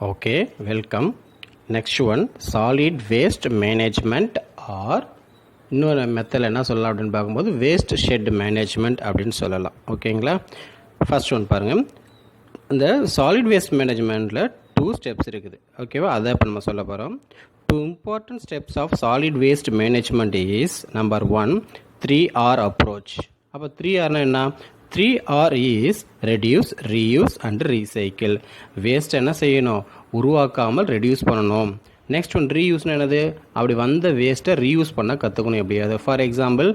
Okay, welcome. Next one, solid waste management or இன்னொரு மெத்தடில் என்ன சொல்லலாம் அப்படின்னு பார்க்கும்போது வேஸ்ட் ஷெட் மேனேஜ்மெண்ட் அப்படின்னு சொல்லலாம். ஓகேங்களா? ஃபர்ஸ்ட் ஒன் பாருங்கள். இந்த சாலிட் வேஸ்ட் மேனேஜ்மெண்ட்டில் 2 ஸ்டெப்ஸ் இருக்குது. ஓகேவா? அதை இப்போ நம்ம சொல்ல போகிறோம். 2 important steps of solid waste management is number 1, 3R approach. அப்போ 3Rனா என்ன? 3R is reduce, reuse and recycle. Waste என்ன செய்யணும்? உருவாக்காமல் ரெடியூஸ் பண்ணணும். நெக்ஸ்ட் ஒன் ரீயூஸ்னு என்னது? அப்படி வந்த வேஸ்ட்டை ரீயூஸ் பண்ண கற்றுக்கணும் எப்படியாவது. ஃபார் எக்ஸாம்பிள்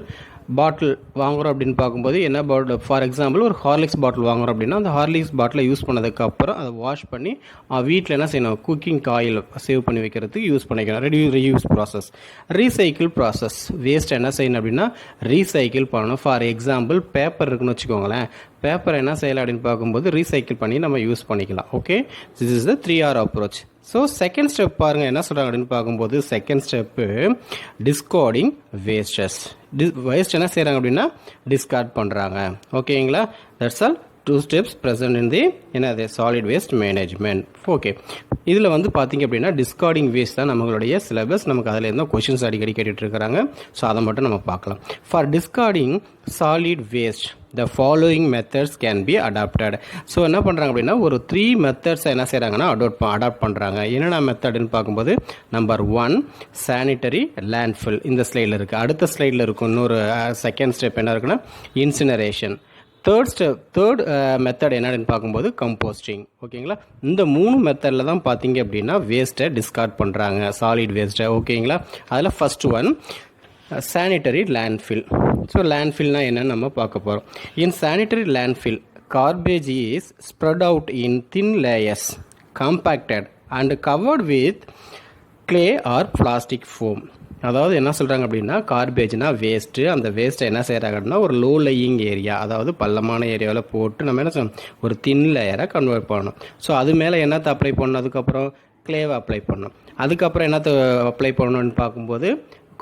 பாட்டில் வாங்குகிறோம் அப்படின்னு பார்க்கும்போது என்ன பாட்டில், ஃபார் எக்ஸாம்பிள் ஒரு ஹார்லிக்ஸ் பாட்டில் வாங்குகிறோம் அப்படின்னா அந்த ஹார்லிக்ஸ் பாட்டிலை யூஸ் பண்ணதுக்கப்புறம் அதை வாஷ் பண்ணி வீட்டில் என்ன செய்யணும்? குக்கிங் ஆயில் சேவ் பண்ணி வைக்கிறதுக்கு யூஸ் பண்ணிக்கணும். Reuse process. Recycle process. Waste என்ன செய்யணும் அப்படின்னா ரீசைக்கிள் பண்ணணும். ஃபார் எக்ஸாம்பிள் பேப்பர் இருக்குன்னு வச்சுக்கோங்களேன். பேப்பரை என்ன செய்யலாம் அப்படின்னு பார்க்கும்போது ரீசைக்கிள் பண்ணி நம்ம யூஸ் பண்ணிக்கலாம். Okay, this is the 3R approach. So second step பாருங்கள் என்ன சொல்கிறாங்க அப்படின்னு பார்க்கும்போது second step discarding wastes. Waste என்ன செய்கிறாங்க அப்படின்னா டிஸ்கார்ட் பண்ணுறாங்க. ஓகேங்களா? That's all 2 steps present in the என்னது சாலிட் வேஸ்ட் மேனேஜ்மெண்ட். ஓகே, இதில் வந்து பார்த்திங்க அப்படின்னா டிஸ்கார்டிங் வேஸ்ட் தான் நம்மளுடைய சிலபஸ். நமக்கு அதில் இருந்தால் கொஷின்ஸ் அடிக்கடி கேட்டுட்டு இருக்கிறாங்க. ஸோ அதை மட்டும் நம்ம பார்க்கலாம். For discarding solid waste the following methods can be adopted. So என்ன பண்ணுறாங்க அப்படின்னா ஒரு 3 மெத்தட்ஸை என்ன செய்கிறாங்கன்னா அடாப்ட் பண்ணுறாங்க. என்னென்ன மெத்தடுன்னு பார்க்கும்போது நம்பர் 1 சானிட்டரி லேண்ட்ஃபில். இந்த ஸ்லைடில் இருக்குது. அடுத்த ஸ்லைடில் இருக்கும் இன்னொரு செகண்ட் ஸ்டெப் என்ன இருக்குன்னா இன்சினரேஷன். தேர்ட் மெத்தட் என்னன்னு பார்க்கும்போது கம்போஸ்டிங். ஓகேங்களா? இந்த 3 மெத்தடில் தான் பார்த்தீங்க அப்படின்னா வேஸ்ட்டை டிஸ்கார்ட் பண்ணுறாங்க, சாலிட் வேஸ்ட்டை. ஓகேங்களா? அதில் first one sanitary landfill. So landfillனா என்னன்னு நம்ம பார்க்க போகிறோம். இன் sanitary landfill garbage is spread out in thin layers, compacted and covered with clay or plastic foam. அதாவது என்ன சொல்கிறாங்க அப்படின்னா கார்பேஜ்னா வேஸ்ட்டு. அந்த வேஸ்ட்டை என்ன செய்கிறாங்க அப்படின்னா ஒரு லோ லையிங் ஏரியா, அதாவது பள்ளமான ஏரியாவில் போட்டு நம்ம என்ன செய்யணும்? ஒரு தின் லேயராக கன்வெர்ட் பண்ணணும். ஸோ அது மேலே என்னத்தை அப்ளை பண்ணணும்? அதுக்கப்புறம் கிளேவை அப்ளை பண்ணணும். அதுக்கப்புறம் என்னத்தை அப்ளை பண்ணணும்னு பார்க்கும்போது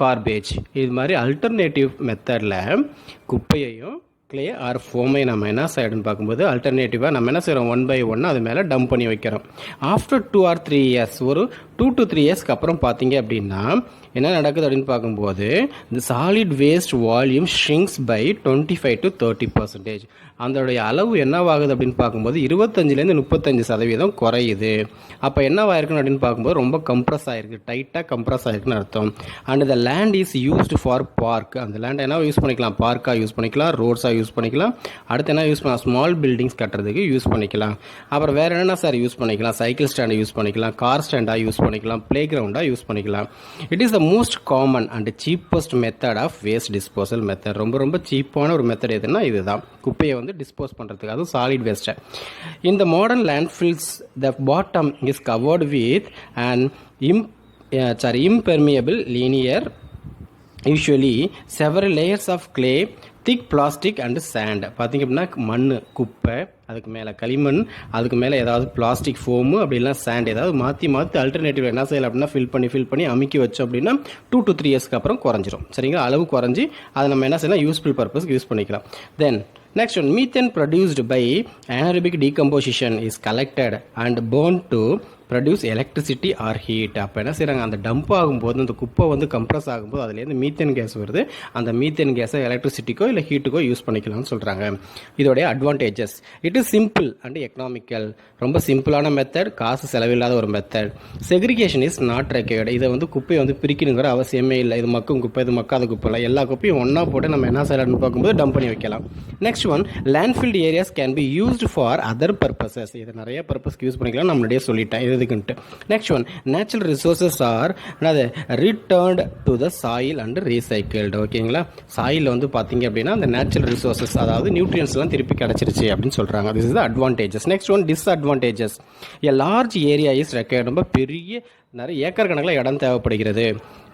கார்பேஜ். இது மாதிரி அல்டர்னேட்டிவ் மெத்தடில் குப்பையையும் கிளே ஆர் ஃபோமை நம்ம என்ன செய்யணும்னு பார்க்கும்போது அல்டர்னேட்டிவாக நம்ம என்ன செய்கிறோம்? 1 by 1 அது மேலே டம்ப் பண்ணி வைக்கிறோம். ஆஃப்டர் 2 or 3 years, ஒரு 2 to 3 yearsக்கு அப்புறம் பார்த்தீங்க அப்படின்னா என்ன நடக்குது அப்படின்னு பார்க்கும்போது இந்த solid waste volume shrinks by 25 to 30%. அதோடைய அளவு என்னவாகுது அப்படின்னு பார்க்கும்போது 25லேருந்து 35% குறையுது. அப்போ என்னவாயிருக்குன்னு அப்படின்னு பார்க்கும்போது ரொம்ப கம்ப்ரஸ் ஆகிருக்கு, டைட்டாக கம்ப்ரஸ் ஆகிருக்குன்னு அர்த்தம். And the land is used for park. அந்த லேண்ட் என்ன யூஸ் பண்ணிக்கலாம்? பார்க்காக யூஸ் பண்ணிக்கலாம், ரோட்ஸாக யூஸ் பண்ணிக்கலாம். அடுத்து என்ன யூஸ் பண்ணலாம்? ஸ்மால் பில்டிங்ஸ் கட்டுறதுக்கு யூஸ் பண்ணிக்கலாம். அப்புறம் வேறு என்னென்ன சார் யூஸ் பண்ணிக்கலாம்? சைக்கிள் ஸ்டாண்டை யூஸ் பண்ணிக்கலாம், கார் ஸ்டாண்டாக யூஸ் பண்ணிக்கலாம், பிளே கிரவுண்டாக யூஸ் பண்ணிக்கலாம். It is the most common and cheapest method of waste disposal method. ரொம்ப சீப்பான ஒரு மெத்தட் எதுனா இதுதான், குப்பையை வந்து டிஸ்போஸ் பண்ணுறதுக்கு, அதுவும் சாலிட் வேஸ்ட்டை. இந்த modern landfills the bottom is covered with and impermeable linear, usually several layers of clay, thick plastic and sand. பார்த்திங்க அப்படின்னா மண், குப்பை, அதுக்கு மேலே களிமண், அதுக்கு மேலே ஏதாவது பிளாஸ்டிக் ஃபோமு, அப்படிலாம் சேண்ட் ஏதாவது மாற்றி அல்டர்னேட்டிவ் என்ன செய்யலாம் அப்படின்னா ஃபில் பண்ணி அமுக்கி வச்சோம் அப்படின்னா 2 to 3 yearsக்கு அப்புறம் குறைஞ்சிரும். சரிங்களா? அளவு குறைஞ்சி அதை நம்ம என்ன செய்யலாம்? யூஸ்ஃபுல் பர்பஸ்க்கு யூஸ் பண்ணிக்கலாம். தென் next one, methane produced by anaerobic decomposition is collected and burned to produce electricity or heat. அப்போ என்ன செய்கிறாங்க? அந்த டம்ப் ஆகும்போது அந்த குப்பை வந்து கம்ப்ரஸ் ஆகும்போது அதுலேருந்து மீத்தேன் கேஸ் வருது. அந்த மீத்தேன் கேஸை எலக்ட்ரிசிட்டிக்கோ இல்லை ஹீட்டுக்கோ யூஸ் பண்ணிக்கலாம்னு சொல்கிறாங்க. இதோடைய advantages: it is simple and economical. ரொம்ப சிம்பிளான மெத்தட், காசு செலவில்லாத ஒரு method. Segregation is not required. இதை வந்து குப்பையை வந்து பிரிக்கணுங்கிற அவசியமே இல்லை. இது மக்கும் குப்பை, இது மக்காத குப்பை இல்லை. எல்லா குப்பையும் ஒன்றா போட்டு நம்ம என்ன செய்யலாம்னு பார்க்கும்போது டம்ப் பண்ணி வைக்கலாம். Next one, landfilled areas can be used for other purposes. இது நிறைய பர்பஸ்க்கு யூஸ் பண்ணிக்கலாம், நம்மளுடைய சொல்லிட்டேன் இதுக்குன்ட்டு. Next one, natural resources are returned to the soil and recycled. ஓகேங்களா? சாயில் வந்து பார்த்தீங்க அப்படின்னா அந்த நேச்சுரல் ரிசோர்ஸஸ், அதாவது நியூட்ரியன்ஸ்லாம் திருப்பி கிடச்சிருச்சு அப்படின்னு சொல்கிறாங்க. This is the advantages. Next one, disadvantages. A large area is required. ரொம்ப பெரிய நிறைய ஏக்கர் கணக்கில் இடம் தேவைப்படுகிறது.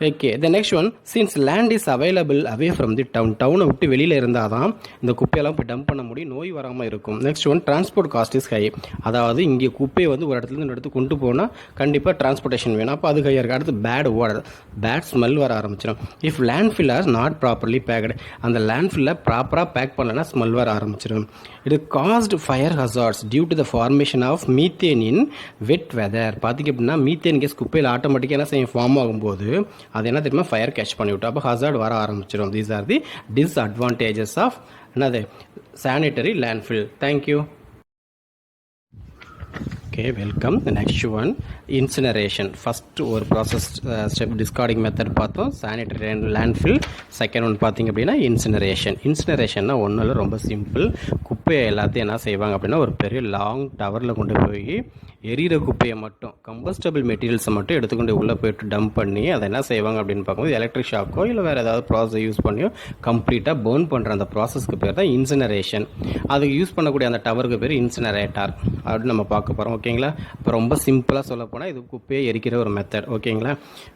Okay, the next one, since land is available away from the டவுனை விட்டு வெளியில் இருந்தால் தான் இந்த குப்பையெல்லாம் போய் டம்ப் பண்ண முடியும், நோய் வராமல் இருக்கும். Next one, transport cost is high. அதாவது இங்கே குப்பையை வந்து ஒரு இடத்துலேருந்து ஒரு இடத்துக்கு கொண்டு போனால் கண்டிப்பாக டிரான்ஸ்போர்ட்டேஷன் வேணும், அப்போ அது ஹையாக இருக்குது. அடுத்து பேட் ஓடர், பேட் ஸ்மெல் வர ஆரம்பிச்சிடும். If land fill are not properly packed, அந்த லேண்ட் ஃபில்லை ப்ராப்பராக பேக் பண்ணலன்னா ஸ்மெல் வர ஆரம்பிச்சிடும். இது cause fire hazards due to the formation of methane in wet weather. பார்த்திங்க அப்படின்னா மீத்தேன் கேஸ் குப்பையில் ஆட்டோமேட்டிக்காக என்ன செய்யும், ஃபார்ம் ஆகும்போது அது என்ன தெரியுமா, ஃபயர் கேட்ச் பண்ணிவிட்டு அப்போ ஹசார்ட் வர ஆரம்பிச்சிடும். These are the disadvantages of என்னது sanitary landfill. Thank you. Okay, welcome. Next one, incineration. First ஒரு ப்ராசஸ் ஸ்டெப் டிஸ்கார்டிங் மெத்தட் பார்த்தோம், சானிட்டரி லேண்ட்ஃபில். செகண்ட் ஒன் பார்த்திங்க அப்படின்னா இன்சினரேஷன். இன்சினரேஷன்னா ஒன்றும் இல்லை, ரொம்ப சிம்பிள். குப்பையை எல்லாத்தையும் என்ன செய்வாங்க அப்படின்னா ஒரு பெரிய லாங் டவரில் கொண்டு போய் எரியிற குப்பையை மட்டும், கம்பஸ்டபிள் மெட்டீரியல்ஸை மட்டும் எடுத்துக்கொண்டு உள்ளே போய்ட்டு டம்ப் பண்ணி அதை என்ன செய்வாங்க அப்படின்னு பார்க்கும்போது எலக்ட்ரிக் ஷாக்கோ இல்லை வேறு ஏதாவது ப்ராசஸ் யூஸ் பண்ணியோ கம்ப்ளீட்டாக பர்ன் பண்ணுற அந்த ப்ராசஸ்க்கு பேர் தான் இன்சினரேஷன். அதுக்கு யூஸ் பண்ணக்கூடிய அந்த டவருக்கு பேர் இன்சினரேட்டர் அப்படின்னு நம்ம பார்க்க போகிறோம். ஓகேங்களா, இப்போ ரொம்ப சிம்பிளாக சொல்ல போனால் இது குப்பையை எரிக்கிற ஒரு மெத்தட். ஓகேங்களா,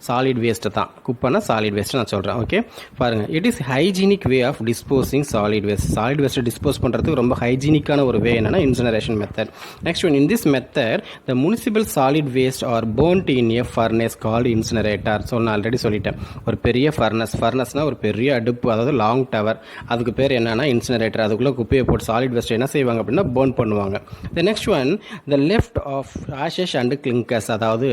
சாலிட் வேஸ்ட்டு தான், குப்பைனா சாலிட் வேஸ்ட்டு நான் சொல்கிறேன். ஓகே, பாருங்கள், it is hygienic way of disposing solid waste. Solid வேஸ்ட்டை டிஸ்போஸ் பண்ணுறதுக்கு ரொம்ப ஹைஜீனிக்கான ஒரு வே என்னென்னா incineration method. Next one, in this method the municipal solid waste are burnt in a furnace called incinerator. So நான் already சொல்லிட்டேன், ஒரு பெரிய ஃபர்னஸ்னால் ஒரு பெரிய அடுப்பு, அதாவது லாங் டவர், அதுக்கு பேர் என்னன்னா இன்சினரேட்டர். அதுக்குள்ளே குப்பையை போட்டு சாலிட் வேஸ்ட் என்ன செய்வாங்க அப்படின்னா பர்ன் பண்ணுவாங்க. The next one, the left off ashes and clinkers, அதாவது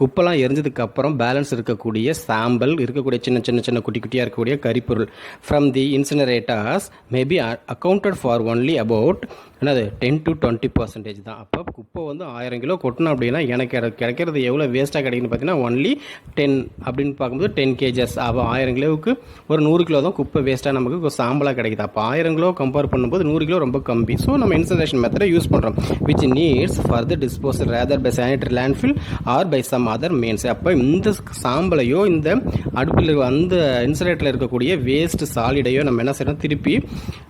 குப்பைலாம் எரிஞ்சதுக்கு அப்புறம் பேலன்ஸ் இருக்கக்கூடிய சாம்பல், இருக்கக்கூடிய சின்ன குட்டி குட்டியாக இருக்கக்கூடிய கரிப்பொருள் from the incinerators may be accounted for only about என்னது 10 to 20% தான். அப்போ குப்பை வந்து 1000 கிலோ கொட்டணும் அப்படின்னா எனக்கு கிடைக்கிறது எவ்வளோ வேஸ்ட்டாக கிடைக்குன்னு பார்த்தீங்கன்னா ஒன்லி 10 அப்படின்னு பார்க்கும்போது 10 kgs. அப்போ 1000 கிலோவுக்கு ஒரு 100 கிலோ தான் குப்பை வேஸ்ட்டாக நமக்கு சாம்பலாக கிடைக்குது. அப்போ 1000 கிலோ கம்பேர் பண்ணும்போது 100 கிலோ ரொம்ப கம்மி. ஸோ நம்ம இன்சினரேஷன் மெத்தடை யூஸ் பண்ணுறோம், which needs further disposal rather by sanitary landfill or by some other means. அப்போ இந்த சாம்பலையோ இந்த அடுப்பில் அந்த இன்சினரேட்டரில் இருக்கக்கூடிய வேஸ்ட் சாலிடையோ நம்ம என்ன செய்யணும், திருப்பி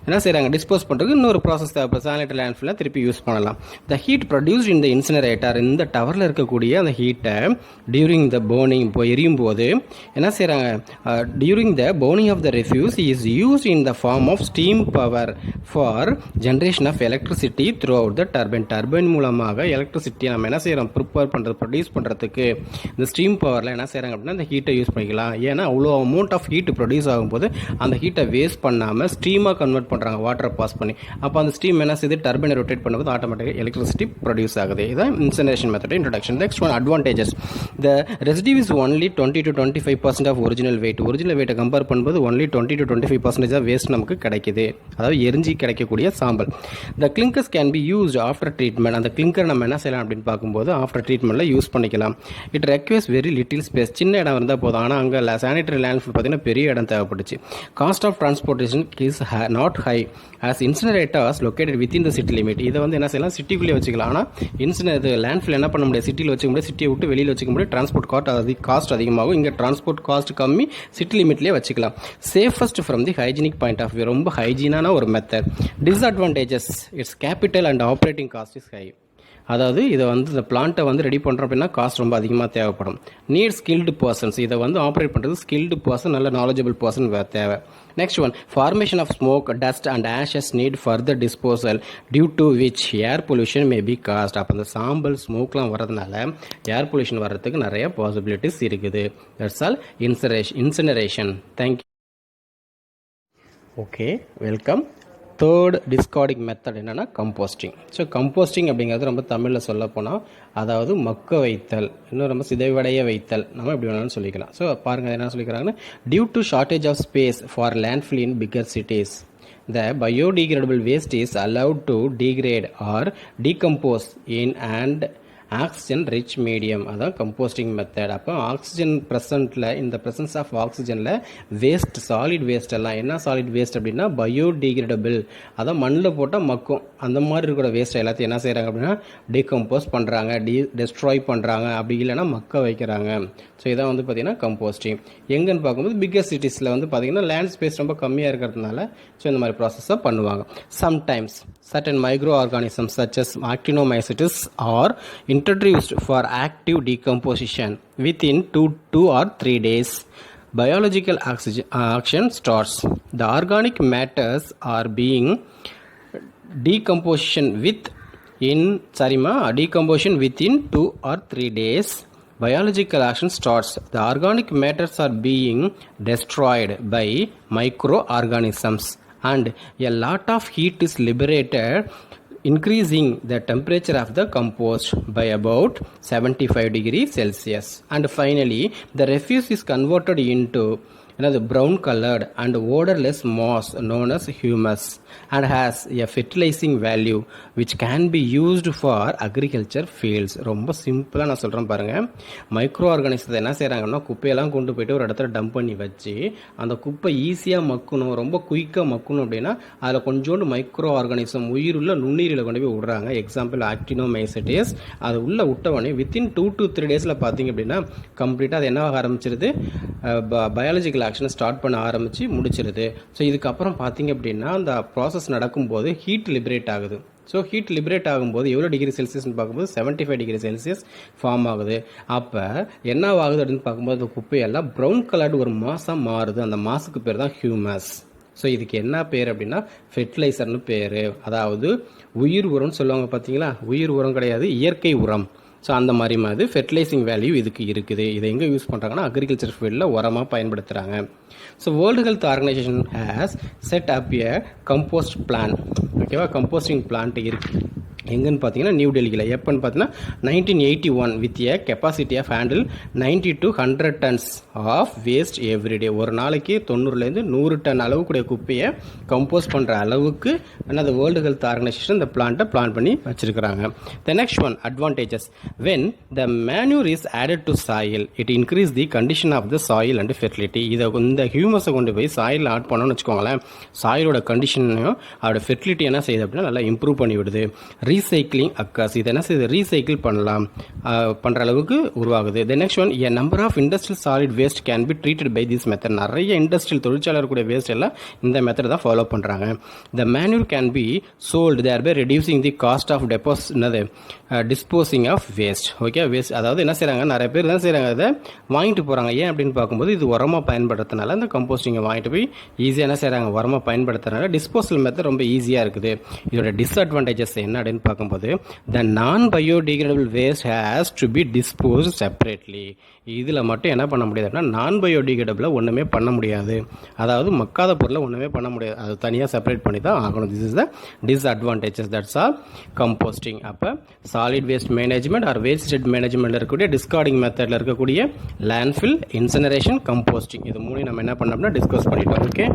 என்ன செய்கிறாங்க, டிஸ்போஸ் பண்ணுறதுக்கு இன்னொரு ப்ராசஸ் தேவை, சானிட்டரி லேண்ட்ஃபில் திருப்பி யூஸ் பண்ணலாம். The heat produced in the incinerator, இந்த டவரில் இருக்கக்கூடிய அந்த ஹீட்டை டியூரிங் த பர்னிங், இப்போ எரியும் போது என்ன செய்கிறாங்க, during the burning of the refuse is used in the form of steam power for generation of electricity throughout the turbine. Turbine மூலமாக எலக்ட்ரிசிட்டியை நம்ம என்ன செய்கிறோம், ப்ரிப்பேர் பண்ணுறது, ப்ரொடியூஸ் பண்ணுறதுக்கு இந்த ஸ்டீம் பவரில் என்ன செய்கிறாங்க அப்படின்னா இந்த ஹீட்டை யூஸ் பண்ணிக்கலாம். ஏன்னா அவ்வளோ அமௌண்ட் ஆஃப் ஹீட் ப்ரொடியூஸ் ஆகும்போது அந்த ஹீட்டை வேஸ்ட் பண்ணாமல் ஸ்டீமாக கன்வெர்ட் பண்ணுறாங்க, வாட்டரை பாஸ் பண்ணி. அப்போ அந்த ஸ்டீம் என்ன செய்யுது, டர்பைனை ரொட்டேட் பண்ணும்போது ஆட்டோமேட்டிக்காக எலக்ட்ரிசிட்டி ப்ரொடியூஸ் ஆகுது. இதுதான் incineration method introduction. Next one, advantages. The residue is only 20 to 25% of original weight. Original வெயிட்டை கம்பேர் பண்ணும்போது ஒன்லி 20 to 25% ஆஃப் வேஸ்ட் நமக்கு கிடைக்குது, அதாவது எரிஞ்சி கிடைக்கக்கூடிய சாம்பல். The clinkers can be used after treatment. அந்த கிளிங்கர் நம்ம என்ன செய்யலாம் அப்படின்னு பார்க்கும்போது ஆஃப்டர் ட்ரீட்மெண்ட்டில் யூஸ் பண்ணிக்கலாம். It requires very little space, சின்ன இடம் இருந்தால் போதும். ஆனால் அங்கே சானிட்டரி லேண்ட்ஃபில் பார்த்தீங்கன்னா பெரிய இடம் தேவைப்பட்டுச்சு. Cost of transportation is not high as incinerators located within the city limit. இதை வந்து என்ன செய்யலாம், சிட்டிக்குள்ளே வச்சுக்கலாம். ஆனால் இது லேண்ட்ஃபில் என்ன பண்ண முடியாது, சிட்டியில் வச்சுக்க முடியாது, சிட்டியை விட்டு வெளியில் வச்சுக்க முடியாது, டிரான்ஸ்போர்ட் காஸ்ட் அதிகமாகும். இங்கே டிரான்ஸ்போர்ட் காஸ்ட் கம்மி, சிட்டி லிமிட்லேயே வச்சுக்கலாம். Safest from the hygienic point of view, ரொம்ப ஹைஜீனான ஒரு method. Disadvantages, its capital and operating cost is high. அதாவது இதை வந்து இந்த பிளான்ட்டை வந்து ரெடி பண்ணுறோம் அப்படின்னா காஸ்ட் ரொம்ப அதிகமாக தேவைப்படும். நீட் ஸ்கில்டு பர்சன்ஸ், இதை வந்து ஆப்ரேட் பண்ணுறது ஸ்கில்டு பர்சன், நல்ல நாலேஜபிள் பர்சன் தேவை. Next one, formation of smoke, dust and ashes need further disposal due to which air pollution may be caused. அப்போ அந்த சாம்பல் ஸ்மோக்லாம் வரதுனால ஏர் பொல்யூஷன் வர்றதுக்கு நிறைய பாசிபிலிட்டிஸ் இருக்குது. That's all incineration. Thank you. Okay, welcome. Third discarding method என்னென்னா composting. So composting அப்படிங்கிறது ரொம்ப தமிழில் சொல்ல போனால் அதாவது மக்க வைத்தல், இன்னும் ரொம்ப சிதைவடைய வைத்தல், நம்ம எப்படி வேணாலும் சொல்லிக்கலாம். ஸோ பாருங்கள் என்ன சொல்லிக்கிறாங்கன்னா, due to shortage of space for landfill in bigger cities, the biodegradable waste is allowed to degrade or decompose in and oxygen rich medium, அதான் கம்போஸ்டிங் மெத்தட். அப்போ ஆக்சிஜன் ப்ரெசண்ட்டில், இந்த ப்ரெசன்ஸ் ஆஃப் ஆக்சிஜனில் வேஸ்ட், சாலிட் வேஸ்ட் எல்லாம் என்ன solid waste அப்படின்னா biodegradable, அதான் மண்ணில் போட்டால் மக்கும், அந்த மாதிரி இருக்கிற வேஸ்ட் எல்லாத்தையும் என்ன செய்கிறாங்க அப்படின்னா டீகம்போஸ் பண்ணுறாங்க, டெஸ்ட்ராய் பண்ணுறாங்க, அப்படி இல்லைன்னா மக்க வைக்கிறாங்க. ஸோ இதான் வந்து பார்த்திங்கன்னா கம்போஸ்டிங். எங்கன்னு பார்க்கும்போது பிக்கர் சிட்டிஸில் வந்து பார்த்திங்கன்னா லேண்ட் ஸ்பேஸ் ரொம்ப கம்மியாக இருக்கிறதுனால ஸோ இந்த மாதிரி ப்ராசஸை பண்ணுவாங்க. Sometimes certain microorganisms such as actinomycetes are introduced for active decomposition within 2 or 3 days. Biological action starts. The organic matters are being decomposition within 2 or 3 days. Biological action starts. The organic matters are being destroyed by microorganisms and a lot of heat is liberated, increasing the temperature of the compost by about 75 degrees Celsius. And finally, the refuse is converted into brown colored and odorless moss known as humus and has a fertilizing value which can be used for agriculture fields. ரொம்ப சிம்பிளாக நான் சொல்கிறேன் பாருங்கள். Micro ஆர்கானிசத்தை என்ன செய்கிறாங்கன்னா குப்பையெல்லாம் கொண்டு போய்ட்டு ஒரு இடத்துல டம்ப் பண்ணி வச்சு அந்த குப்பை ஈஸியாக மக்கணும், ரொம்ப குயிக்காக மக்கணும் அப்படின்னா அதில் கொஞ்சோண்டு மைக்ரோ ஆர்கானிசம் உயிருள்ள நுண்ணுயிரில் கொண்டு போய் விடுறாங்க. எக்ஸாம்பிள் ஆக்டினோமைசிட்டிஸ். அது உள்ளே விட்டவொடனே வித்தின் 2 to 3 டேஸில் பார்த்தீங்க அப்படின்னா கம்ப்ளீட்டாக அது என்ன ஆரம்பிச்சிருது, பயாலஜிக்கல் ஆக்ஷனை ஸ்டார்ட் பண்ண ஆரம்பித்து முடிச்சிருது. ஸோ இதுக்கப்புறம் பார்த்தீங்க அப்படின்னா அந்த ப்ராசஸ் நடக்கும்போது ஹீட் லிபரேட் ஆகுது. ஸோ ஹீட் லிபரேட் ஆகும்போது எவ்வளோ டிகிரி செல்சியஸ்னு பார்க்கும்போது 75 டிகிரி செல்சியஸ் ஃபார்ம் ஆகுது. அப்போ என்ன ஆகுது அப்படின்னு பார்க்கும்போது அந்த குப்பையெல்லாம் ப்ரௌன் கலர்டு ஒரு மாசாக மாறுது. அந்த மாசுக்கு பேர் தான் ஹியூமஸ். ஸோ இதுக்கு என்ன பேர் அப்படின்னா ஃபெர்டிலைசர்னு பேர். அதாவது உயிர் உரம்னு சொல்லுவாங்க பார்த்தீங்களா, உயிர் உரம் கிடையாது, இயற்கை உரம். ஸோ அந்த மாதிரி ஃபெர்டிலைசிங் வேல்யூ இதுக்கு இருக்குது. இதை எங்கே யூஸ் பண்ணுறாங்கன்னா அக்ரிகல்ச்சர் ஃபீல்டில் உரமாக பயன்படுத்துகிறாங்க. So World Health Organization has set up a compost plan. ஓகேவா, கம்போஸ்டிங் பிளான்ட் இருக்குது. எங்கன்னு பார்த்தீங்கன்னா நியூ டெல்லியில். எப்போன்னு பார்த்தீங்கன்னா 1981 with a capacity of handle 90 to 100 tons of waste everyday. ஒரு நாளைக்கு 90 to 100 டன் அளவுக்குடைய குப்பையை கம்போஸ்ட் பண்ணுற அளவுக்கு அந்த வேர்ல்டு ஹெல்த் ஆர்கனைசேஷன் இந்த பிளான்ட்டை பிளான் பண்ணி வச்சுருக்கிறாங்க. The next one advantages. When the manure is added to soil it increase the condition of the soil and fertility. இதை இந்த ஹியூமஸை கொண்டு போய் சாயில் ஆட் பண்ணோன்னு வச்சுக்கோங்களேன், சாயிலோட கண்டிஷனையும் அதோட ஃபெர்டிலிட்டி என்ன செய்யுது அப்படின்னா நல்லா இம்ப்ரூவ் பண்ணி விடுது. Recycling occurs. இது என்ன செய்யுது, ரீசைக்கிள் பண்ணலாம் பண்ணுற அளவுக்கு உருவாகுது. The next one, a number of industrial solid waste can be treated by this method. நிறைய இண்டஸ்ட்ரியல் தொழிற்சாலை கூடிய வேஸ்ட் எல்லாம் இந்த மெத்தட் தான் ஃபாலோ பண்ணுறாங்க. The manure can be sold there by reducing the cost of disposing of waste. Okay, waste அதாவது என்ன செய்கிறாங்க, நிறைய பேர் என்ன செய்கிறாங்க, அதை வாங்கிட்டு போகிறாங்க. ஏன் அப்படின்னு பார்க்கும்போது இது உரமாக பயன்படுத்துறதுனால இந்த கம்போஸ்டிங்கை வாங்கிட்டு போய் ஈஸியாக என்ன செய்கிறாங்க, உரமாக பயன்படுத்துறதுனால டிஸ்போசல் மெத்தட் ரொம்ப ஈஸியாக இருக்குது. இதோட டிஸ்அட்வான்டேஜஸ் என்ன அப்படின்னு பார்க்கும்போது the non-biodegradable waste has to be disposed separately. இதில் மட்டும் என்ன பண்ண முடியாது அப்படின்னா நான் பயோடிகிரேடபிள் ஒன்றுமே பண்ண முடியாது. அதாவது மக்காத பொருளை ஒன்றுமே பண்ண முடியாது, அது தனியாக செப்பரேட் பண்ணி தான் ஆகணும். This is the disadvantages. That's all composting. அப்போ solid waste management or waste shed மேனேஜ்மெண்ட்டில் இருக்கக்கூடிய டிஸ்கார்டிங் மெத்தடில் இருக்கக்கூடிய லேண்ட்ஃபில், இன்சினரேஷன், கம்போஸ்டிங், இது மூணு நம்ம என்ன பண்ணோம்னா டிஸ்கஸ் பண்ணிட்டோம். ஓகே.